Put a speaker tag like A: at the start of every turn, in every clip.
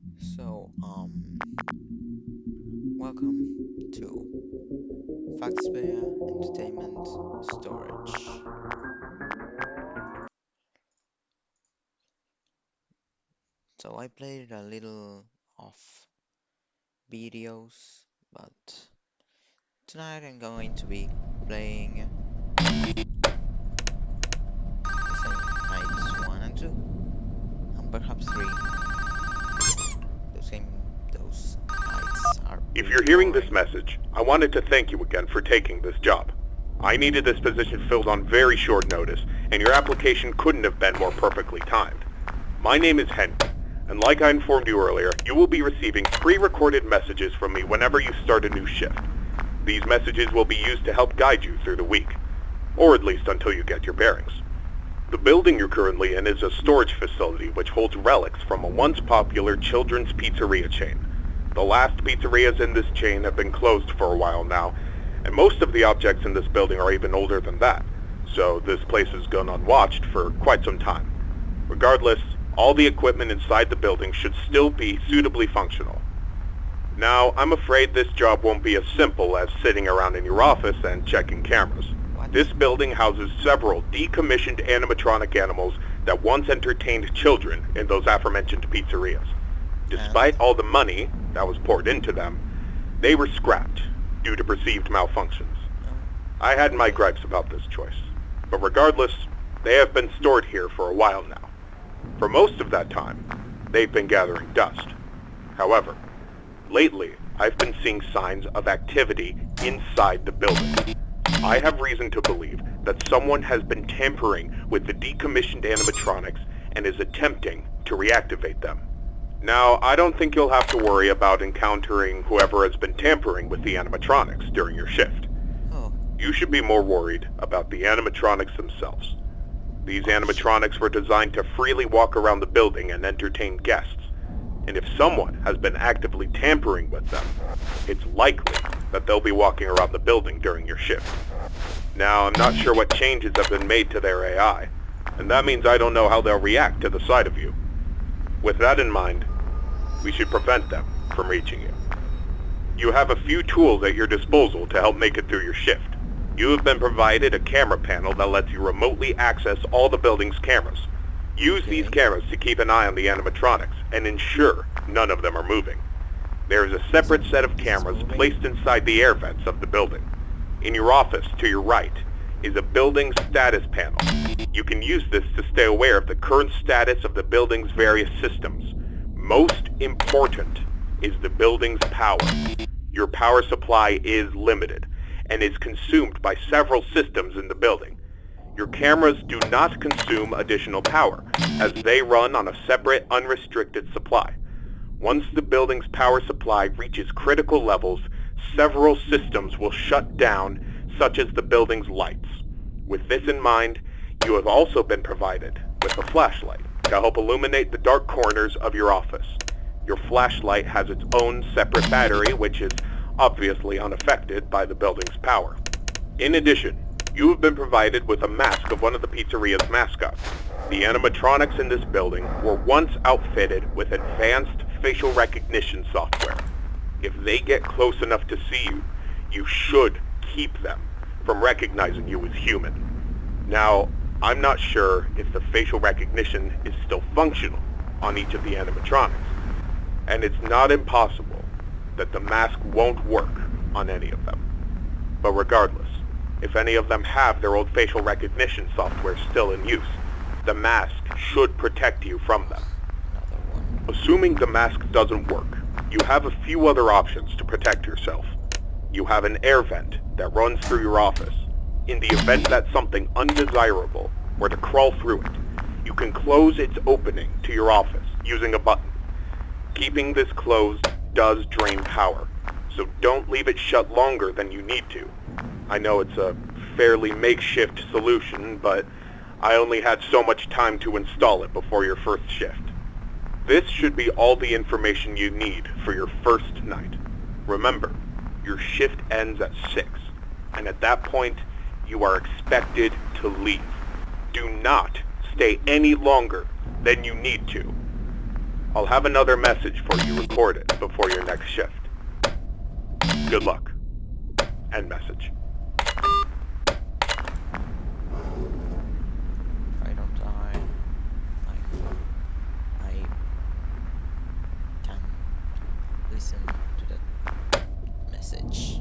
A: So, welcome to fazbear Entertainment Storage. So, I played a little of videos, but tonight I'm going to be playing the same nights 1 and 2, and perhaps 3. Those nights are
B: If
A: pretty
B: you're hearing this
A: boring.
B: message, I wanted to thank you again for taking this job. I needed this position filled on very short notice, and your application couldn't have been more perfectly timed. My name is Henry, and like I informed you earlier, you will be receiving pre-recorded messages from me whenever you start a new shift. These messages will be used to help guide you through the week, or at least until you get your bearings. The building you're currently in is a storage facility which holds relics from a once popular children's pizzeria chain. The last pizzerias in this chain have been closed for a while now, and most of the objects in this building are even older than that, so this place has gone unwatched for quite some time. Regardless, all the equipment inside the building should still be suitably functional. Now, I'm afraid this job won't be as simple as sitting around in your office and checking cameras.
A: What?
B: This building houses several decommissioned animatronic animals that once entertained children in those aforementioned pizzerias.
A: And?
B: Despite all the money that was poured into them, they were scrapped due to perceived malfunctions.
A: Oh,
B: I had my
A: okay.
B: gripes about this choice, but regardless, they have been stored here for a while now. For most of that time, they've been gathering dust. However, lately, I've been seeing signs of activity inside the building. I have reason to believe that someone has been tampering with the decommissioned animatronics and is attempting to reactivate them. Now, I don't think you'll have to worry about encountering whoever has been tampering with the animatronics during your shift.
A: Oh,
B: You should be more worried about the animatronics themselves. These
A: I see.
B: animatronics were designed to freely walk around the building and entertain guests. And if someone has been actively tampering with them, it's likely that they'll be walking around the building during your shift. Now, I'm not sure what changes have been made to their AI, and that means I don't know how they'll react to the sight of you. With that in mind, we should prevent them from reaching you. You have a few tools at your disposal to help make it through your shift. You have been provided a camera panel that lets you remotely access all the building's cameras. Use these
A: Okay.
B: cameras to keep an eye on the animatronics and ensure none of them are moving. There is a separate set of
A: This is
B: cameras
A: moving.
B: placed inside the air vents of the building. In your office to your right is a building status panel. You can use this to stay aware of the current status of the building's various systems. Most important is the building's power. Your power supply is limited and is consumed by several systems in the building. Your cameras do not consume additional power, as they run on a separate, unrestricted supply. Once the building's power supply reaches critical levels, several systems will shut down, such as the building's lights. With this in mind, you have also been provided with a flashlight to help illuminate the dark corners of your office. Your flashlight has its own separate battery, which is obviously unaffected by the building's power. In addition, you have been provided with a mask of one of the pizzeria's mascots. The animatronics in this building were once outfitted with advanced facial recognition software. If they get close enough to see you, you should keep them from recognizing you as human. Now, I'm not sure if the facial recognition is still functional on each of the animatronics, and it's not impossible that the mask won't work on any of them. But regardless, if any of them have their old facial recognition software still in use, the mask should protect you from them.
A: Another one.
B: Assuming the mask doesn't work, you have a few other options to protect yourself. You have an air vent that runs through your office. In the event that something undesirable were to crawl through it, you can close its opening to your office using a button. Keeping this closed does drain power, so don't leave it shut longer than you need to. I know it's a fairly makeshift solution, but I only had so much time to install it before your first shift. This should be all the information you need for your first night. Remember, your shift ends at 6, and at that point, you are expected to leave. Do not stay any longer than you need to. I'll have another message for you recorded before your next shift. Good luck. End message.
A: If I don't die, I can listen to that message.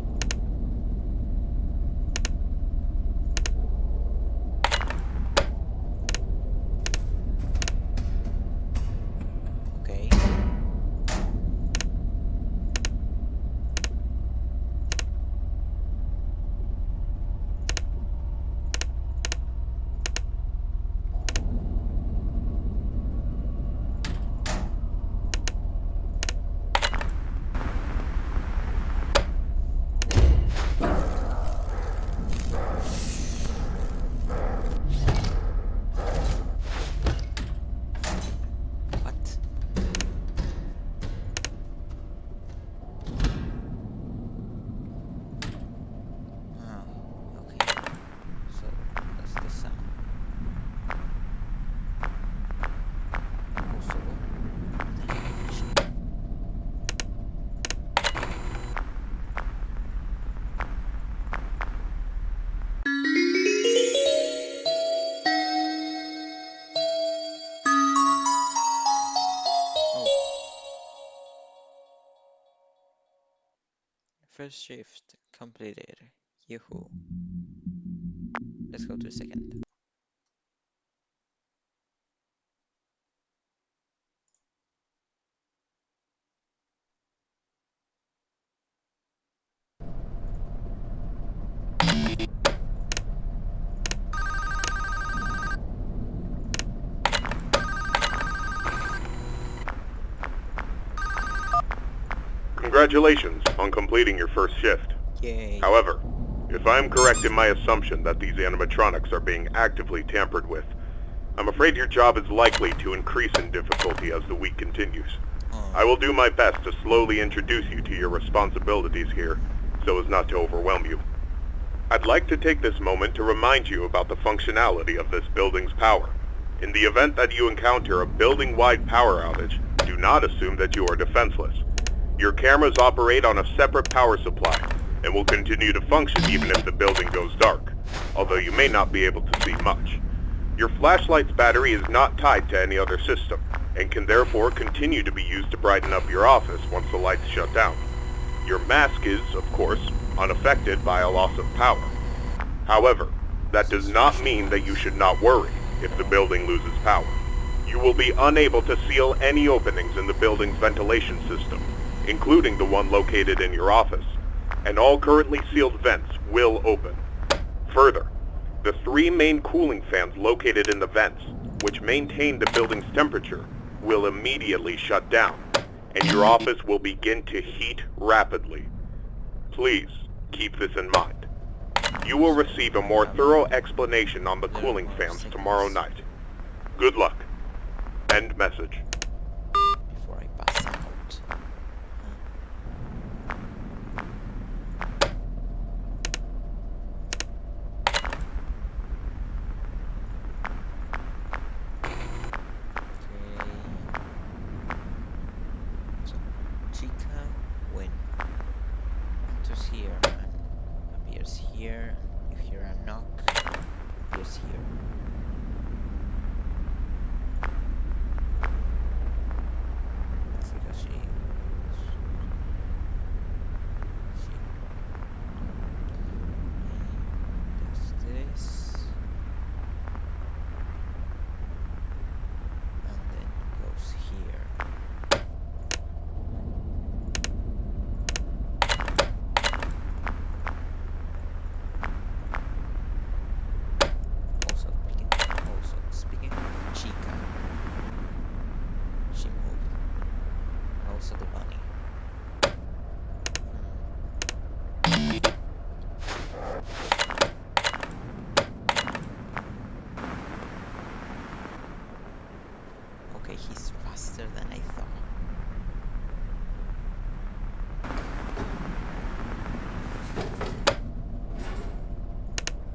A: Okay. What? Ah, okay. So that's the sound. Also, the energy. Oh, first shift completed. Yoo-hoo. Let's go to the second.
B: Congratulations on completing your first shift.
A: Yay.
B: However, if I'm correct in my assumption that these animatronics are being actively tampered with, I'm afraid your job is likely to increase in difficulty as the week continues. I will do my best to slowly introduce you to your responsibilities here, so as not to overwhelm you. I'd like to take this moment to remind you about the functionality of this building's power. In the event that you encounter a building-wide power outage, do not assume that you are defenseless. Your cameras operate on a separate power supply, and will continue to function even if the building goes dark, although you may not be able to see much. Your flashlight's battery is not tied to any other system, and can therefore continue to be used to brighten up your office once the lights shut down. Your mask is, of course, unaffected by a loss of power. However, that does not mean that you should not worry if the building loses power. You will be unable to seal any openings in the building's ventilation system, including the one located in your office, and all currently sealed vents will open. Further, the 3 main cooling fans located in the vents, which maintain the building's temperature, will immediately shut down, and your office will begin to heat rapidly. Please keep this in mind. You will receive a more thorough explanation on the cooling fans tomorrow night. Good luck. End message.
A: Before I pass out. So Chica, when enters here and appears here, you hear a knock, appears here. That's because she does this and then goes here. Also speaking of Chica, she moved. And also the bunny. Okay, he's faster than I thought.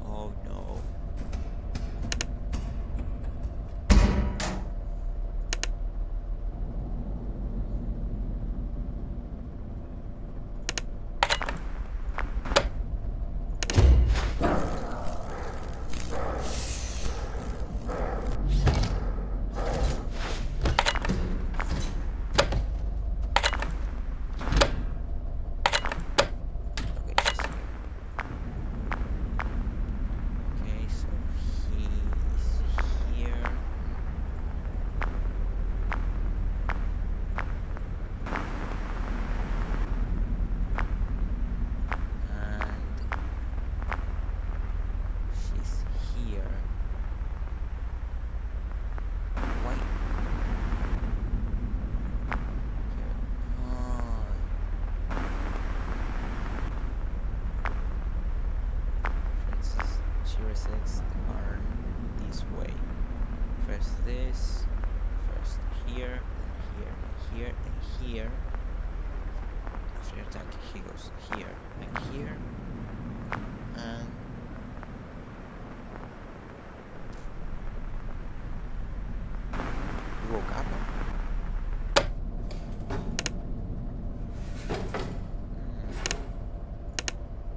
A: Oh no. here and here. After attack, he goes here and here. And he woke up.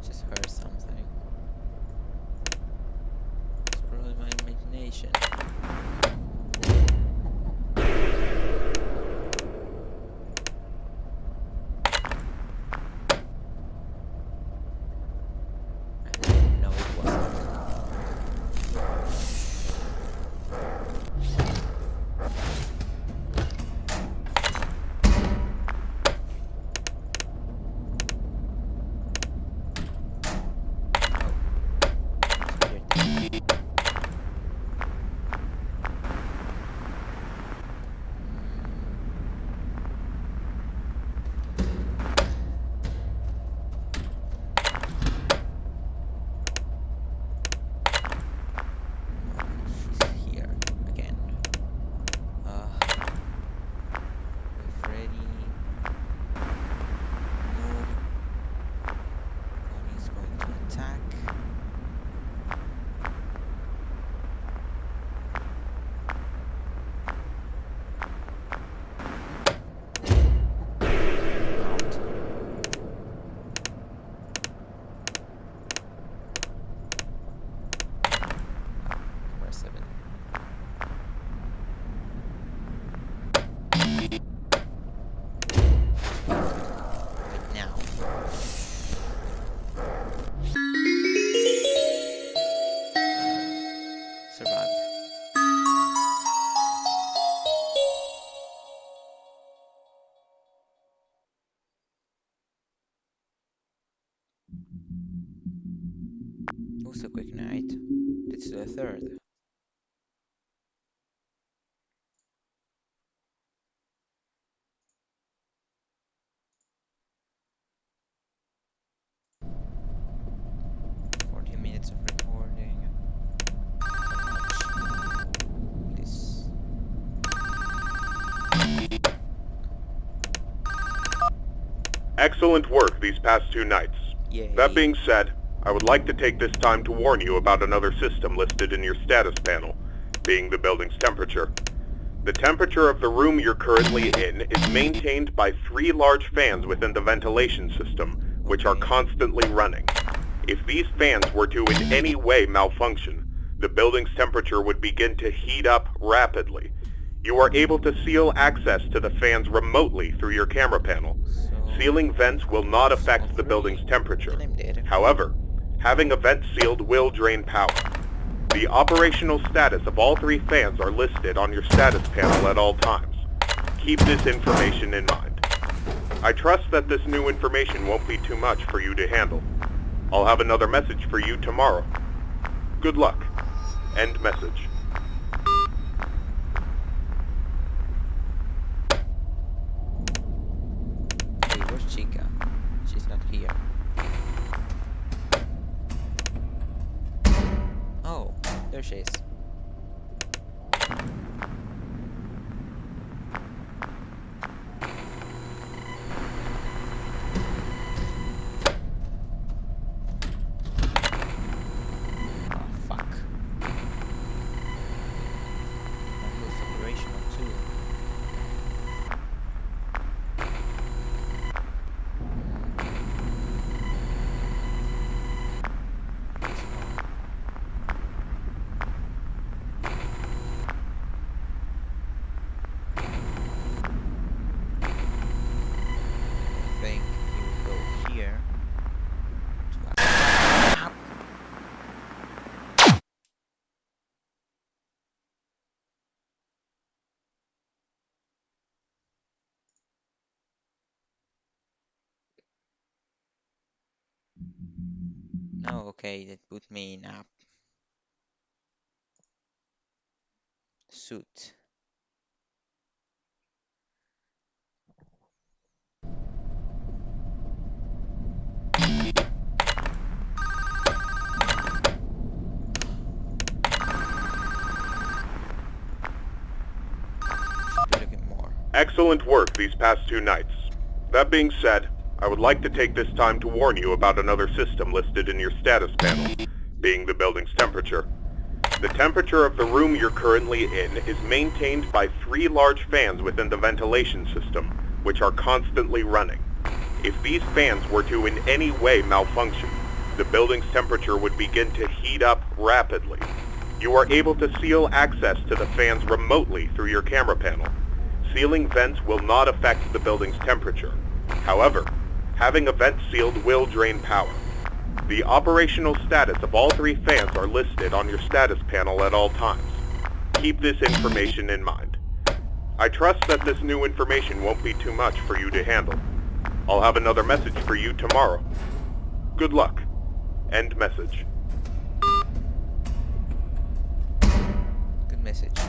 A: Just heard something. It's probably my imagination. No, it wasn't. She's here again. Freddy, move. One is going to attack. Out. Camera 7. Right now. Survive. It was a quick night. It's the third. Minutes of recording. This.
B: Excellent work these past 2 nights.
A: Yay.
B: That being said, I would like to take this time to warn you about another system listed in your status panel, being the building's temperature. The temperature of the room you're currently in is maintained by 3 large fans within the ventilation system, which are
A: Okay.
B: constantly running. If these fans were to in any way malfunction, the building's temperature would begin to heat up rapidly. You are able to seal access to the fans remotely through your camera panel.
A: So,
B: Sealing vents will not affect the
A: three.
B: building's temperature.
A: And I'm dead.
B: However, having a vent sealed will drain power. The operational status of all 3 fans are listed on your status panel at all times. Keep this information in mind. I trust that this new information won't be too much for you to handle. I'll have another message for you tomorrow. Good luck. End message.
A: Hey, where's Chica? She's not here. Oh, there she is. Oh, fuck. My move's operational too. I think he will go here to attack. Oh, okay, that put me in a suit. Should be looking more.
B: Excellent work these past 2 nights. That being said, I would like to take this time to warn you about another system listed in your status panel, being the building's temperature. The temperature of the room you're currently in is maintained by 3 large fans within the ventilation system, which are constantly running. If these fans were to in any way malfunction, the building's temperature would begin to heat up rapidly. You are able to seal access to the fans remotely through your camera panel. Sealing vents will not affect the building's temperature. However, having a vent sealed will drain power. The operational status of all 3 fans are listed on your status panel at all times. Keep this information in mind. I trust that this new information won't be too much for you to handle. I'll have another message for you tomorrow. Good luck. End message.
A: Good message.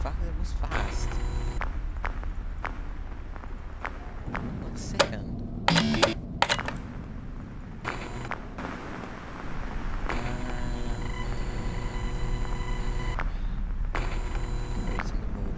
A: Fuck, that was fast. 1 second. Where is on the move?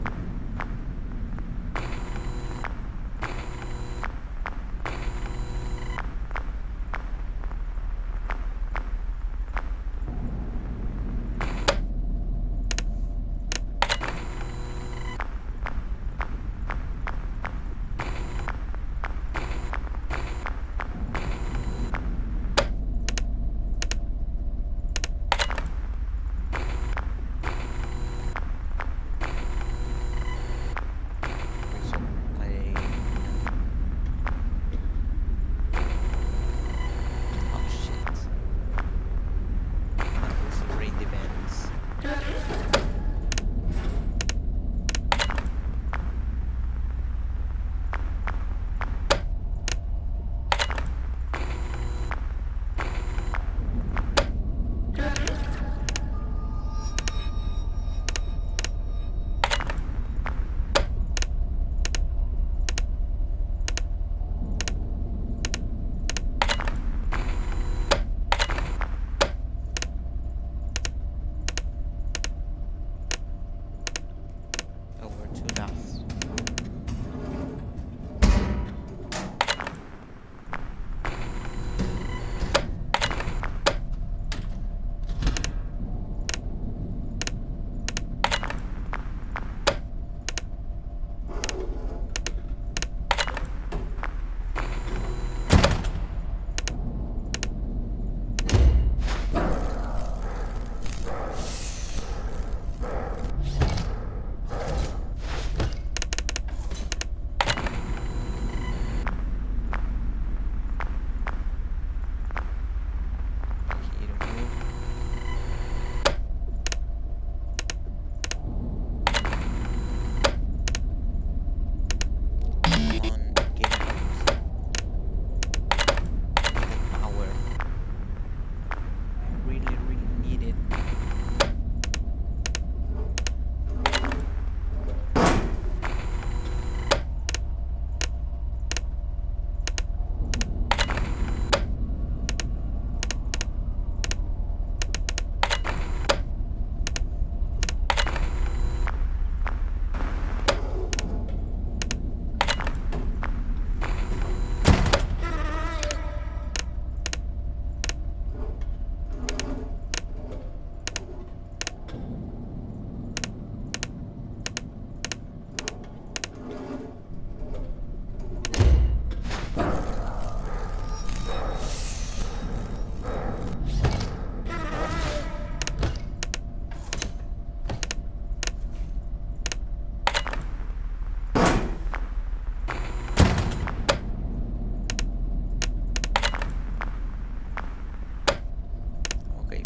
A: Over 2 dots.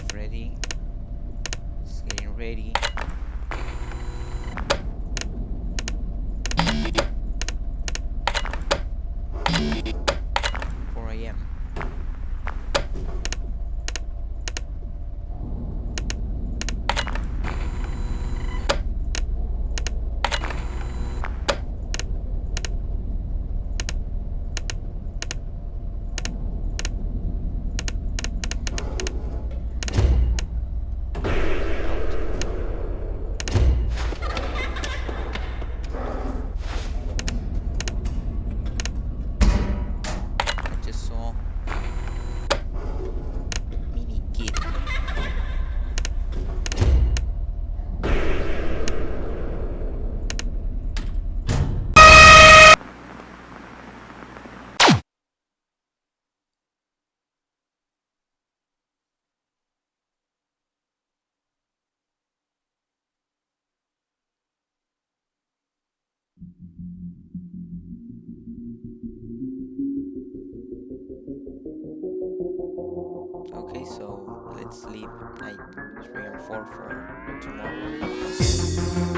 A: Freddy is getting ready. 4 a.m. Okay, so let's leave night 3 or 4 for tomorrow again.